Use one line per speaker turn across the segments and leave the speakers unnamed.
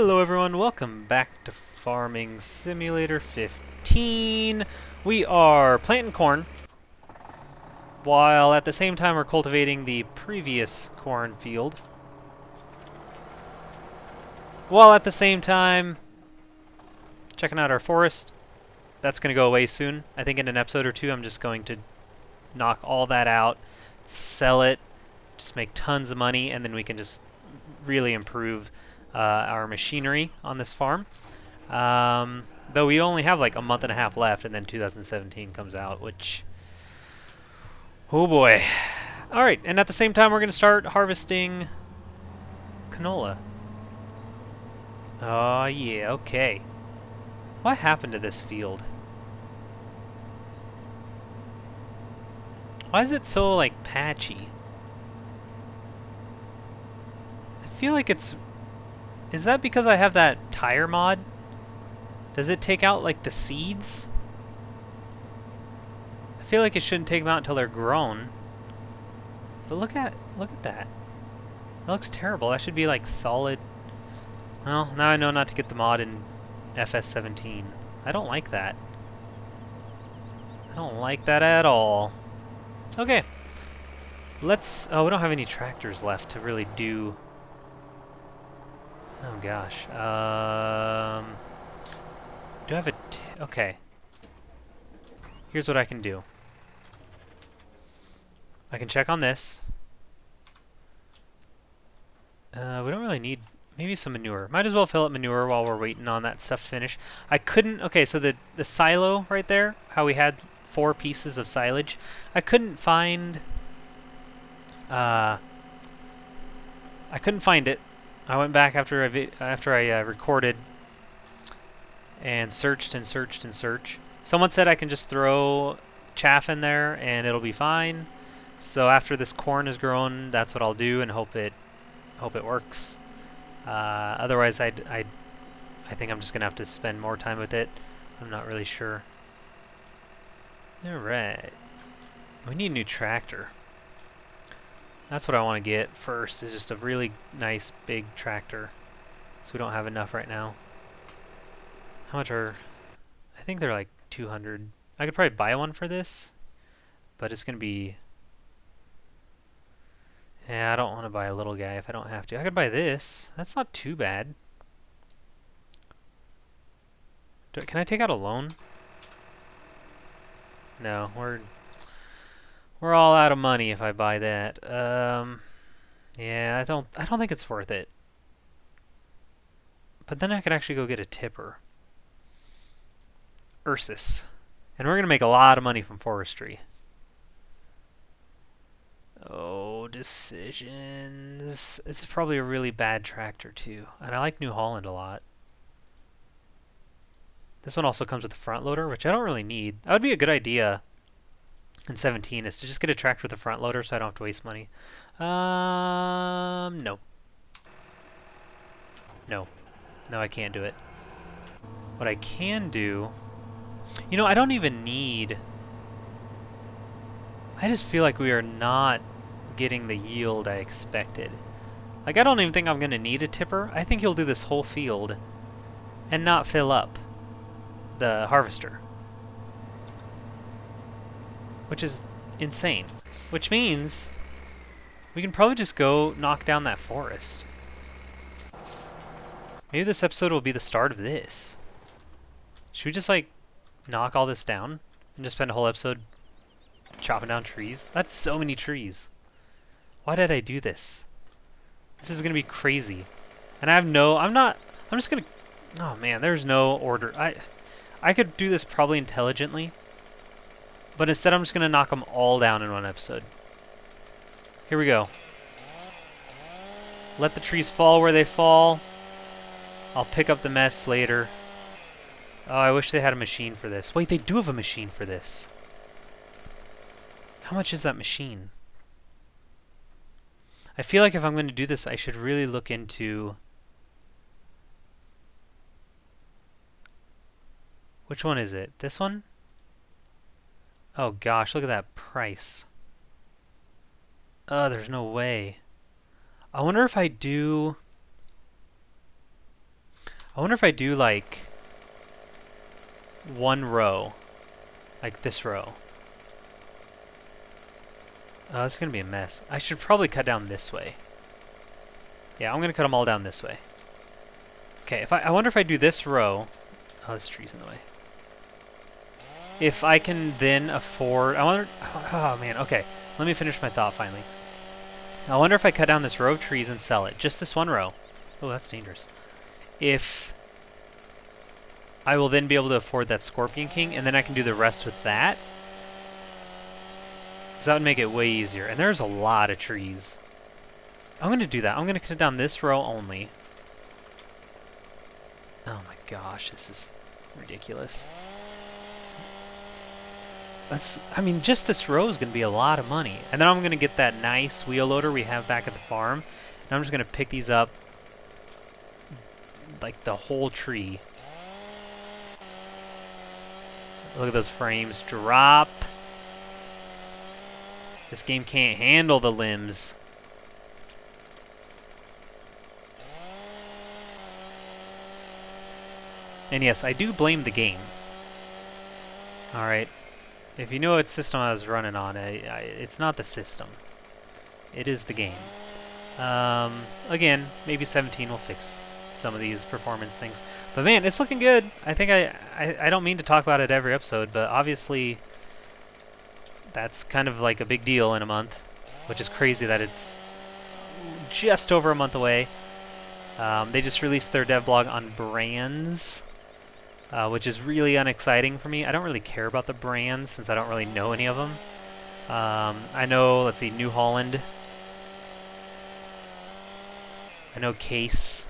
Hello everyone, welcome back to Farming Simulator 15. We are planting corn, while at the same time we're cultivating the previous corn field. While at the same time checking out our forest. That's going to go away soon. I think in an episode or two I'm just going to knock all that out, sell it, just make tons of money, and then we can just really improve our machinery on this farm. Though we only have like a month and a half left, and then 2017 comes out, which, oh boy. All right, and at the same time we're going to start harvesting canola. Oh yeah, okay. What happened to this field? Why is it so like patchy? I feel like it's... Is that because I have that tire mod? Does it take out like the seeds? I feel like it shouldn't take them out until they're grown. But look at that. That looks terrible. That should be like solid. Well, now I know not to get the mod in FS15. I don't like that. I don't like that at all. Okay. Let's... Oh, we don't have any tractors left to really do... Oh gosh. Do I have a... Okay. Here's what I can do. I can check on this. We don't really need... Maybe some manure. Might as well fill up manure while we're waiting on that stuff to finish. I couldn't... Okay, so the silo right there, how we had 4 pieces of silage, I couldn't find... I couldn't find it. I went back after I recorded and searched and searched and searched. Someone said I can just throw chaff in there and it'll be fine. So after this corn is grown, that's what I'll do and hope it works. Otherwise, I think I'm just gonna have to spend more time with it. I'm not really sure. All right, we need a new tractor. That's what I want to get first, is just a really nice big tractor. So we don't have enough right now. How much are... I think they're like 200. I could probably buy one for this, but it's going to be... Yeah, I don't want to buy a little guy if I don't have to. I could buy this. That's not too bad. Can I take out a loan? No, we're all out of money if I buy that. Yeah, I don't think it's worth it. But then I could actually go get a tipper. Ursus. And we're going to make a lot of money from forestry. Oh, decisions. It's probably a really bad tractor too. And I like New Holland a lot. This one also comes with a front loader, which I don't really need. That would be a good idea in 17 is to just get a tractor with a front loader so I don't have to waste money. No. No. No, I can't do it. What I can do... You know, I don't even need... I just feel like we are not getting the yield I expected. Like, I don't even think I'm going to need a tipper. I think he'll do this whole field and not fill up the harvester. Which is insane. Which means we can probably just go knock down that forest. Maybe this episode will be the start of this. Should we just, like, knock all this down and just spend a whole episode chopping down trees? That's so many trees. Why did I do this? This is going to be crazy. And I have no... I'm just going to... Oh, man, there's no order. I could do this probably intelligently. But instead, I'm just going to knock them all down in one episode. Here we go. Let the trees fall where they fall. I'll pick up the mess later. Oh, I wish they had a machine for this. Wait, they do have a machine for this. How much is that machine? I feel like if I'm going to do this, I should really look into... Which one is it? This one? Oh gosh, look at that price. There's no way. I wonder if I do... I wonder if I do like one row, like this row. Oh, it's gonna be a mess. I should probably cut down this way. Yeah, I'm gonna cut them all down this way. Okay, I wonder if I do this row. Oh, this tree's in the way. If I can then afford, I wonder, oh man, okay. Let me finish my thought finally. I wonder if I cut down this row of trees and sell it, just this one row. Oh, that's dangerous. If I will then be able to afford that Scorpion King, and then I can do the rest with that. Because that would make it way easier. And there's a lot of trees. I'm going to do that. I'm going to cut down this row only. Oh my gosh, this is ridiculous. I mean, just this row is going to be a lot of money. And then I'm going to get that nice wheel loader we have back at the farm. And I'm just going to pick these up, like the whole tree. Look at those frames drop. This game can't handle the limbs. And yes, I do blame the game. Alright. If you know what system I was running on, it's not the system. It is the game. Again, maybe 17 will fix some of these performance things. But man, it's looking good. I think I don't mean to talk about it every episode, but obviously that's kind of like a big deal in a month, which is crazy that it's just over a month away. They just released their dev blog on brands, which is really unexciting for me. I don't really care about the brands since I don't really know any of them. I know, let's see, New Holland. I know Case.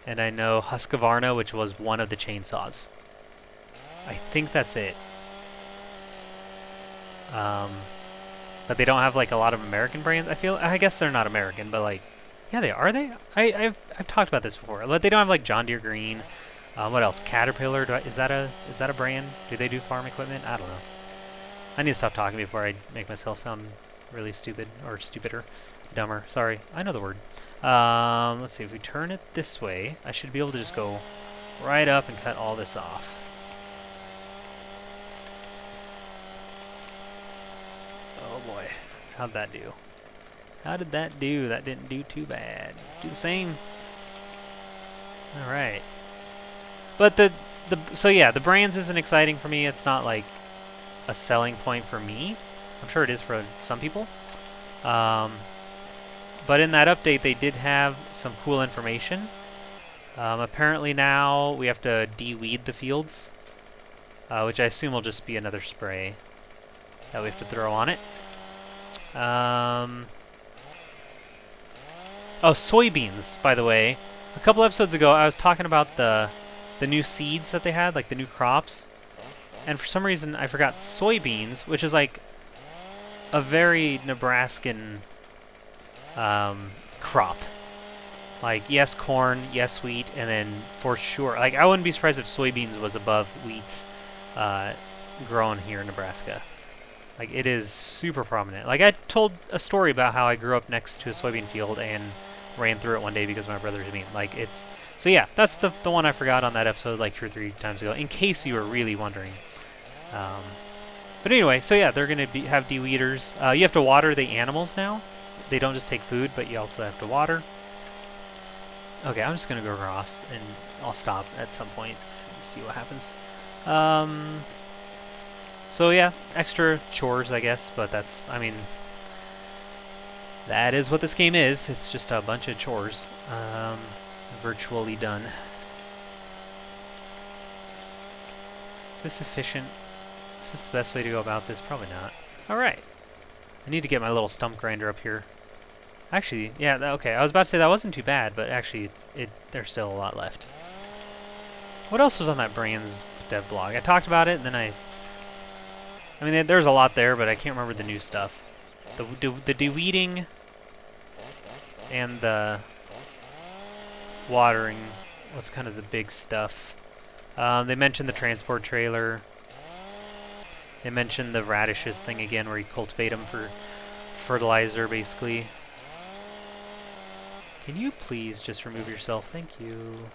And I know Husqvarna, which was one of the chainsaws. I think that's it. But they don't have like a lot of American brands. I guess they're not American, but like, yeah, they are. Are they? I've talked about this before. But they don't have like John Deere Green. What else? Caterpillar. Is that a brand? Do they do farm equipment? I don't know. I need to stop talking before I make myself sound really stupid or stupider, dumber. Sorry, I know the word. Let's see. If we turn it this way, I should be able to just go right up and cut all this off. Oh boy, how'd that do? How did that do? That didn't do too bad. Do the same. All right. But so yeah, the brands isn't exciting for me. It's not like a selling point for me. I'm sure it is for some people. But in that update, they did have some cool information. Apparently now we have to de-weed the fields, which I assume will just be another spray that we have to throw on it. Oh, soybeans, by the way. A couple episodes ago, I was talking about the new seeds that they had, like the new crops. And for some reason, I forgot soybeans, which is like a very Nebraskan crop. Like, yes, corn, yes, wheat, and then for sure, like, I wouldn't be surprised if soybeans was above wheats grown here in Nebraska. Like, it is super prominent. Like, I told a story about how I grew up next to a soybean field and ran through it one day because my brother's mean. Like, it's... So, yeah, that's the one I forgot on that episode, like, 2 or 3 times ago, in case you were really wondering. But anyway, so, yeah, they're going to have de-weeders. You have to water the animals now. They don't just take food, but you also have to water. Okay, I'm just going to go across, and I'll stop at some point and see what happens. So yeah, extra chores, I guess, but that's, I mean, that is what this game is. It's just a bunch of chores, virtually done. Is this efficient? Is this the best way to go about this? Probably not. Alright. I need to get my little stump grinder up here. Actually, yeah, okay, I was about to say that wasn't too bad, but actually, there's still a lot left. What else was on that Brands dev blog? I talked about it, and then I mean, there's a lot there, but I can't remember the new stuff. The de-weeding and the watering was kind of the big stuff. They mentioned the transport trailer. They mentioned the radishes thing again, where you cultivate them for fertilizer, basically. Can you please just remove yourself? Thank you.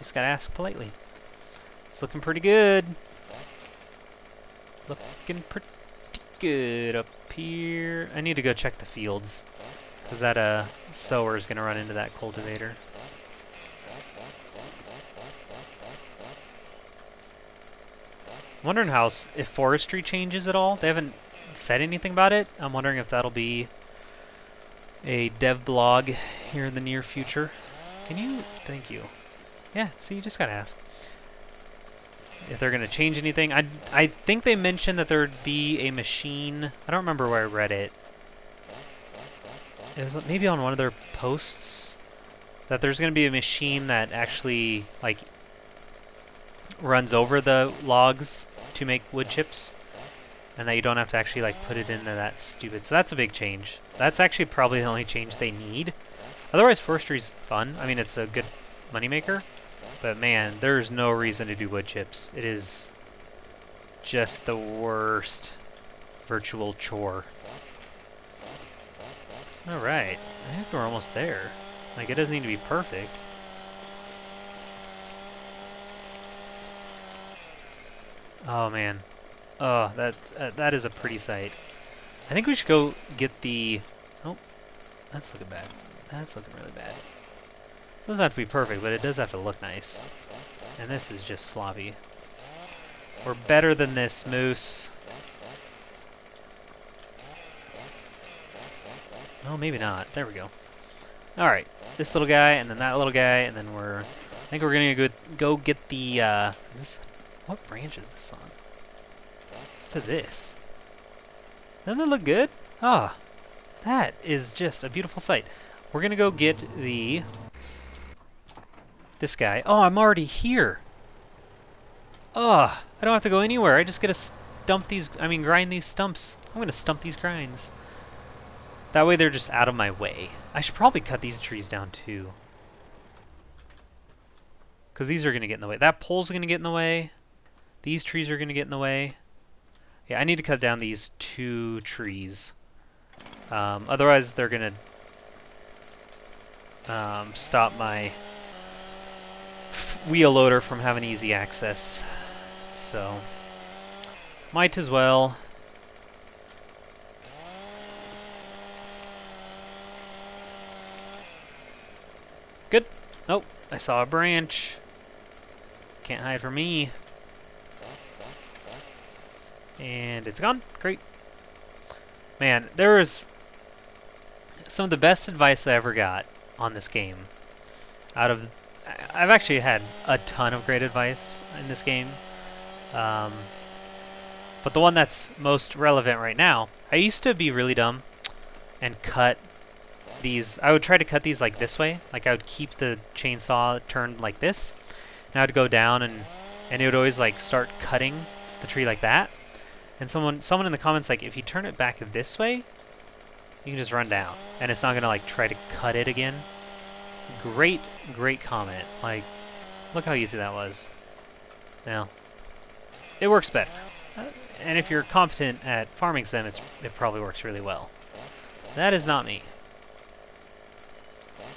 Just gotta ask politely. It's looking pretty good. Looking pretty good up here. I need to go check the fields, because that sower is gonna run into that cultivator. I'm wondering if forestry changes at all. They haven't said anything about it. I'm wondering if that'll be a dev blog here in the near future. Can you? Thank you. Yeah, see, you just gotta ask. If they're gonna change anything. I think they mentioned that there'd be a machine. I don't remember where I read it. It was maybe on one of their posts. That there's gonna be a machine that actually, like, runs over the logs to make wood chips, and that you don't have to actually like put it into that stupid. So that's a big change. That's actually probably the only change they need. Otherwise, forestry's fun. I mean, it's a good moneymaker, but man, there's no reason to do wood chips. It is just the worst virtual chore. All right, I think we're almost there. Like, it doesn't need to be perfect. Oh man, oh that is a pretty sight. I think we should go get the. Oh, that's looking bad. That's looking really bad. It doesn't have to be perfect, but it does have to look nice. And this is just sloppy. We're better than this, Moose. Oh, maybe not. There we go. All right, this little guy, and then that little guy, and then I think we're gonna go get the. What branch is this on? It's to this. Doesn't that look good? Ah, that is just a beautiful sight. We're gonna go get this guy. Oh, I'm already here. Oh, I don't have to go anywhere. I just gotta grind these stumps. I'm gonna stump these grinds. That way they're just out of my way. I should probably cut these trees down too, because these are gonna get in the way. That pole's gonna get in the way. These trees are gonna get in the way. Yeah, I need to cut down these 2 trees. Otherwise, they're gonna stop my wheel loader from having easy access. So, might as well. Good. Oh, I saw a branch. Can't hide from me. And it's gone. Great. Man, there was some of the best advice I ever got on this game. I've actually had a ton of great advice in this game. But the one that's most relevant right now, I used to be really dumb and cut these. I would try to cut these like this way. Like, I would keep the chainsaw turned like this. And I would go down and it would always like start cutting the tree like that. And someone in the comments, like, if you turn it back this way, you can just run down, and it's not gonna like try to cut it again. Great comment. Like, look how easy that was. Now, it works better. And if you're competent at farming sim, it probably works really well. That is not me.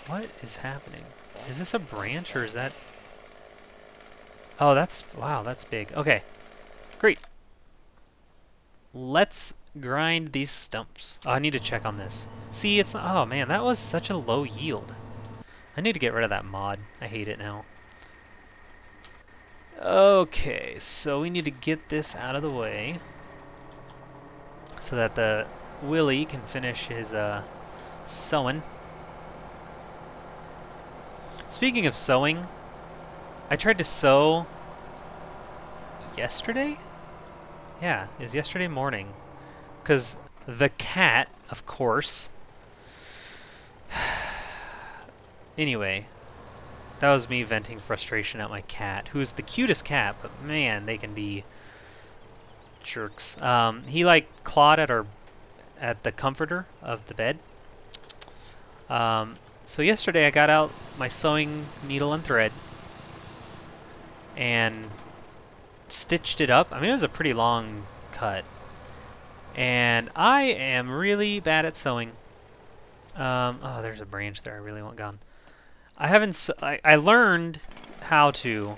What is happening? Is this a branch, or is that? Oh, wow, that's big. Okay, great. Let's grind these stumps. Oh, I need to check on this. See, it's not, oh man, that was such a low yield. I need to get rid of that mod. I hate it now. Okay, so we need to get this out of the way so that the Willie can finish his sowing. Speaking of sowing, I tried to sow yesterday? Yeah, it was yesterday morning. Because the cat, of course. Anyway, that was me venting frustration at my cat, who is the cutest cat, but man, they can be jerks. He like clawed at the comforter of the bed. So yesterday I got out my sewing needle and thread and stitched it up. I mean, it was a pretty long cut, and I am really bad at sewing. Oh, there's a branch there I really want gone. I learned how to,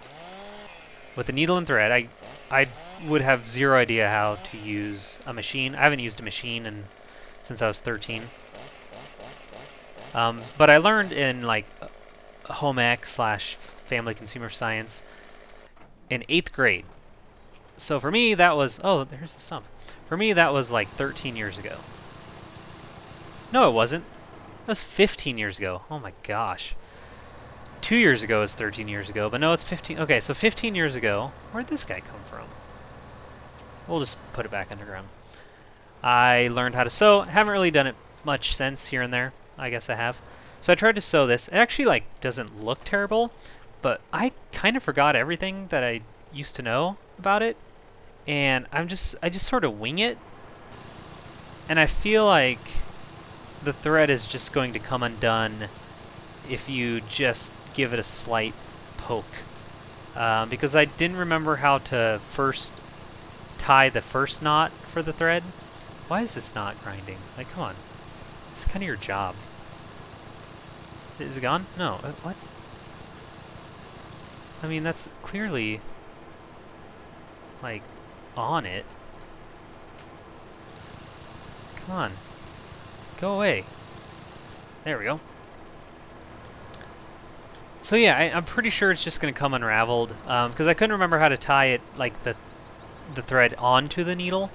with the needle and thread, I would have zero idea how to use a machine. I haven't used a machine since I was 13. But I learned in like home ec / family consumer science in 8th grade. So for me, that was, oh, there's the stump. For me, that was like 13 years ago. No, it wasn't. That was 15 years ago. Oh my gosh. 2 years ago is 13 years ago, but no, it's 15. Okay, so 15 years ago, where'd this guy come from? We'll just put it back underground. I learned how to sew. Haven't really done it much since, here and there. I guess I have. So I tried to sew this. It actually like doesn't look terrible, but I kind of forgot everything that I used to know about it, and I just sort of wing it, and I feel like the thread is just going to come undone if you just give it a slight poke, because I didn't remember how to first tie the first knot for the thread. Why is this not grinding? Like, come on. It's kind of your job. Is it gone? No. What? I mean, that's clearly, like, on it. Come on. Go away. There we go. So yeah, I'm pretty sure it's just going to come unraveled, because I couldn't remember how to tie it, like, the thread onto the needle.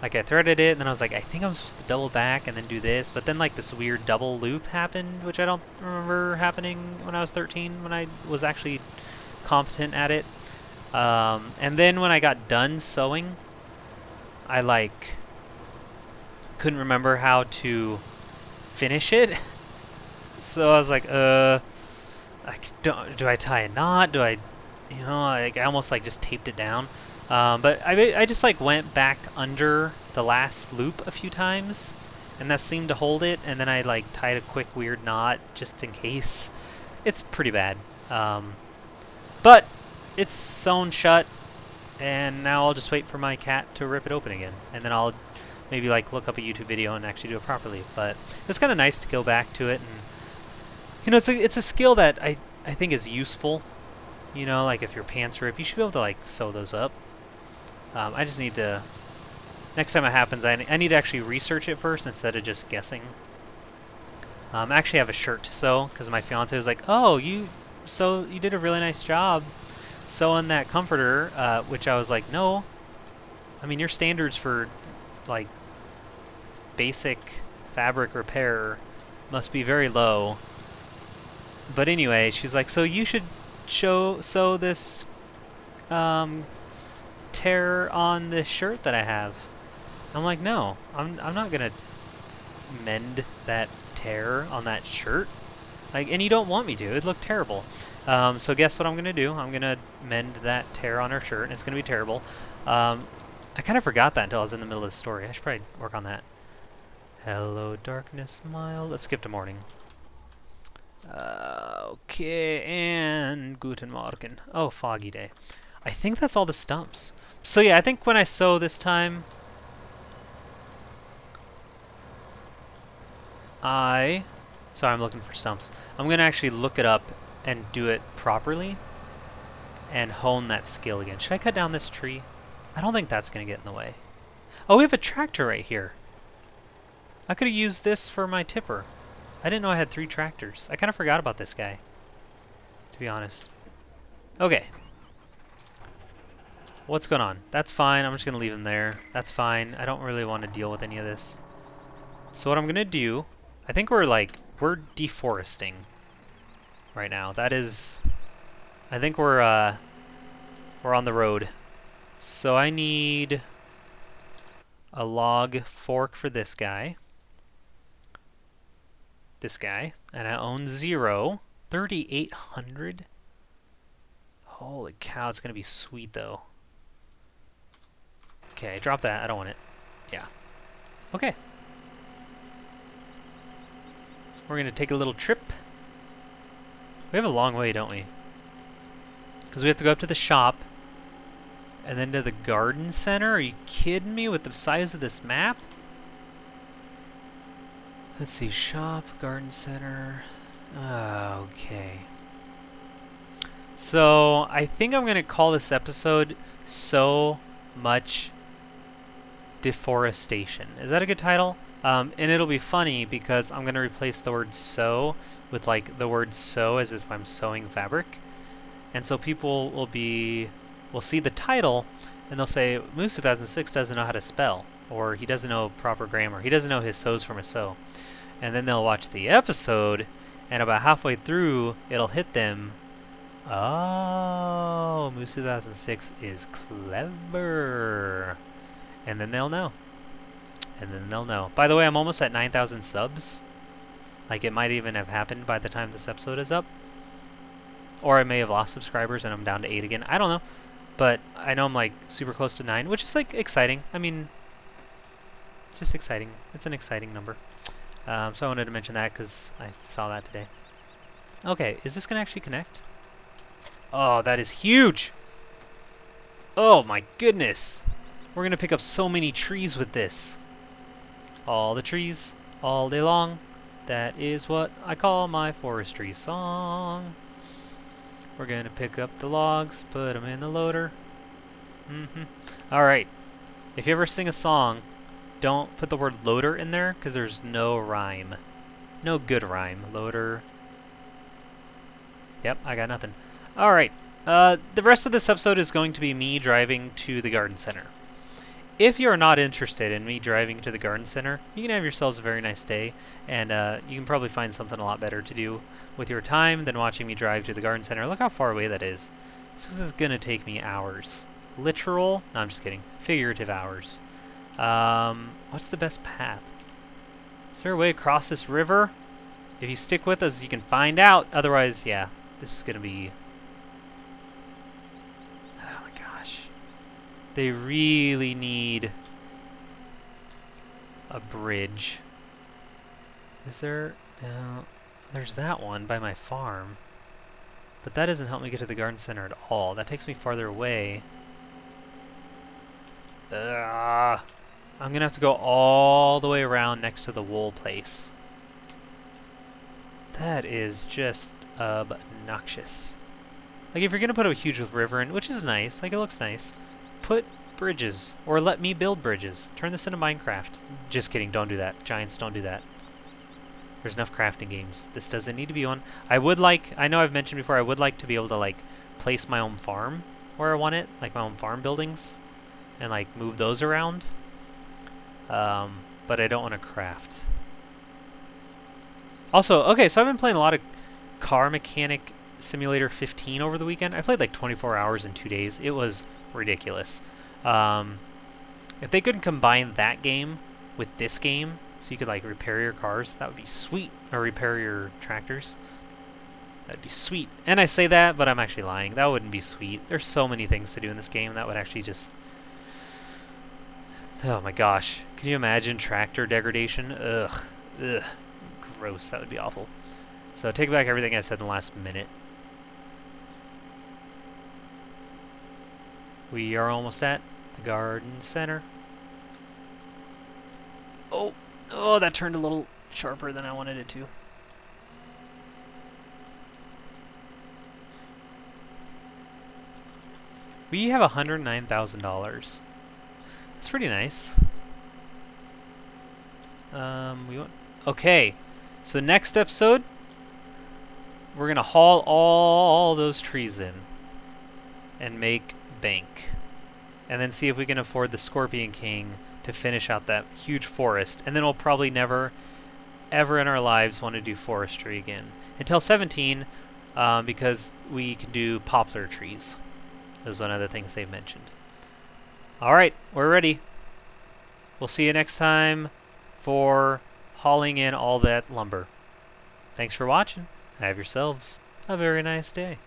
Like, I threaded it, and then I was like, I think I'm supposed to double back and then do this, but then, like, this weird double loop happened, which I don't remember happening when I was 13, when I was actually competent at it. And then when I got done sewing, I, like, couldn't remember how to finish it. So I was like, do I tie a knot? Do I, like, I almost, like, just taped it down. But I just like went back under the last loop a few times, and that seemed to hold it, and then I like tied a quick weird knot just in case. It's pretty bad. But it's sewn shut, and now I'll just wait for my cat to rip it open again, and then I'll maybe like look up a YouTube video and actually do it properly. But it's kind of nice to go back to it, and it's a skill that I think is useful. Like if your pants rip, you should be able to like sew those up. I just need to, next time it happens, I need to actually research it first instead of just guessing. I actually have a shirt to sew because my fiance was like, oh, you did a really nice job sewing that comforter, which I was like, no. I mean, your standards for like basic fabric repair must be very low. But anyway, she's like, so you should sew this tear on this shirt that I have. I'm like, no, I'm not gonna mend that tear on that shirt. Like, and you don't want me to. It'd look terrible. So guess what I'm gonna do? I'm gonna mend that tear on her shirt, and it's gonna be terrible. I kind of forgot that until I was in the middle of the story. I should probably work on that. Hello, darkness, mild. Let's skip to morning. Okay, and guten Morgen. Oh, foggy day. I think that's all the stumps. So yeah, I think when I sew this time, sorry, I'm looking for stumps. I'm going to actually look it up and do it properly and hone that skill again. Should I cut down this tree? I don't think that's going to get in the way. Oh, we have a tractor right here. I could have used this for my tipper. I didn't know I had 3 tractors. I kind of forgot about this guy, to be honest. Okay. What's going on? That's fine. I'm just going to leave him there. That's fine. I don't really want to deal with any of this. So what I'm going to do, I think we're deforesting right now. That is, I think we're on the road. So I need a log fork for this guy. And I own 0. 3,800? Holy cow, it's going to be sweet, though. Okay, drop that. I don't want it. Yeah. Okay. We're going to take a little trip. We have a long way, don't we? Because we have to go up to the shop and then to the garden center. Are you kidding me with the size of this map? Let's see, shop, garden center. Okay. So I think I'm going to call this episode So Much Deforestation. Is that a good title? And it'll be funny because I'm going to replace the word so with like the word sew as if I'm sewing fabric. And so people will see the title and they'll say, Moose 2006 doesn't know how to spell, or he doesn't know proper grammar, he doesn't know his so's from a sew. And then they'll watch the episode, and about halfway through, it'll hit them, oh, Moose 2006 is clever. And then they'll know. And then they'll know. By the way, I'm almost at 9,000 subs. Like, it might even have happened by the time this episode is up. Or I may have lost subscribers and I'm down to 8 again. I don't know. But I know I'm like super close to 9, which is like exciting. I mean, it's just exciting. It's an exciting number. So I wanted to mention that because I saw that today. Okay, is this going to actually connect? Oh, that is huge! Oh my goodness! We're going to pick up so many trees with this. All the trees, all day long. That is what I call my forestry song. We're going to pick up the logs, put them in the loader. Alright. If you ever sing a song, don't put the word loader in there, because there's no rhyme. No good rhyme. Loader. Yep, I got nothing. Alright. The rest of this episode is going to be me driving to the garden center. If you're not interested in me driving to the garden center, you can have yourselves a very nice day, and you can probably find something a lot better to do with your time than watching me drive to the garden center. Look how far away that is. This is going to take me hours. Literal? No, I'm just kidding. Figurative hours. What's the best path? Is there a way across this river? If you stick with us, you can find out. Otherwise, yeah, this is going to be... Oh my gosh. They really need a bridge. Is there... No. There's that one by my farm. But that doesn't help me get to the garden center at all. That takes me farther away. I'm going to have to go all the way around next to the wool place. That is just obnoxious. Like, if you're going to put a huge river in, which is nice, like, it looks nice, put bridges. Or let me build bridges. Turn this into Minecraft. Just kidding, don't do that. Giants, don't do that. There's enough crafting games. This doesn't need to be one. I would like, I know I've mentioned before, I would like to be able to, like, place my own farm where I want it. Like, my own farm buildings. And, like, move those around. But I don't want to craft. Also, okay, so I've been playing a lot of Car Mechanic Simulator 15 over the weekend. I played like 24 hours in 2 days. It was ridiculous. If they could combine that game with this game, so you could like repair your cars, that would be sweet. Or repair your tractors. That'd be sweet. And I say that, but I'm actually lying. That wouldn't be sweet. There's so many things to do in this game that would actually just... Oh my gosh. Can you imagine tractor degradation? Ugh. Ugh. Gross. That would be awful. So take back everything I said in the last minute. We are almost at the garden center. Oh! Oh, that turned a little sharper than I wanted it to. We have $109,000. That's pretty nice. We want... Okay, so next episode, we're gonna haul all those trees in and make bank, and then see if we can afford the Scorpion King to finish out that huge forest, and then we'll probably never, ever in our lives want to do forestry again until 17, because we can do poplar trees. That was one of the things they've mentioned. Alright, we're ready. We'll see you next time for hauling in all that lumber. Thanks for watching. Have yourselves a very nice day.